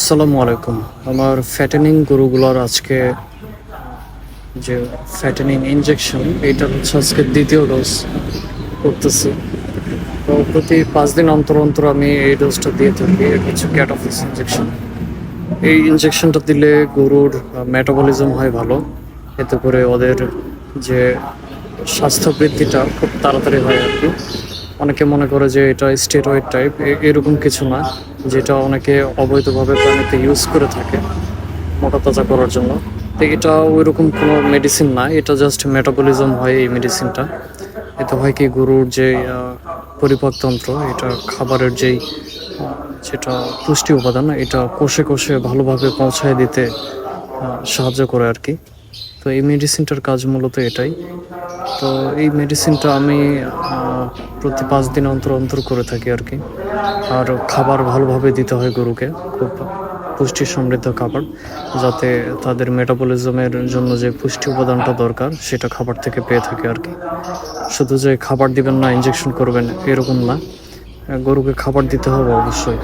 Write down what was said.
আসসালামু আলাইকুম। আমার ফ্যাটেনিং গরুগুলোর আজকে যে ফ্যাটেনিং ইনজেকশন এইটা হচ্ছে আজকে দ্বিতীয় ডোজ করতেছি। তো প্রতি 5 দিন অন্তর অন্তর আমি এই ডোজটা দিয়ে থাকি। এটা হচ্ছে ক্যাটাফিক্স ইনজেকশন। এই ইনজেকশনটা দিলে গরুর মেটাবলিজম হয় ভালো। এতে করে ওদের যে স্বাস্থ্য বৃদ্ধিটা খুব তাড়াতাড়ি হয় আর কি। অনেকে মনে করে যে এটা স্টেরয়েড টাইপ, এরকম কিছু না, যেটা অনেকে অবৈধভাবে প্রাণীতে ইউজ করে থাকে মোটা তাজা করার জন্য। তো এটা ওইরকম কোনো মেডিসিন না, এটা জাস্ট মেটাবলিজম হয় এই মেডিসিনটা। এতে হয় কি, গরুর যে পরিপাকতন্ত্র, এটা খাবারের যেই যেটা পুষ্টি উপাদান, এটা কোষে কোষে ভালোভাবে পৌঁছায় দিতে সাহায্য করে আর কি। তো এই মেডিসিনটার কাজ মূলত এটাই। তো এই মেডিসিনটা আমি প্রতি 5 দিন অন্তর অন্তর করে থাকি আর কি। আর খাবার ভালোভাবে দিতে হয় গরুকে, খুব পুষ্টি সমৃদ্ধ খাবার, যাতে তাদের মেটাবলিজমের জন্য যে পুষ্টি উপাদানটা দরকার সেটা খাবার থেকে পেয়ে থাকে আর কি। শুধু যে খাবার দিবেন না, ইনজেকশন করবেন, এরকম না। গরুকে খাবার দিতে হবে অবশ্যই।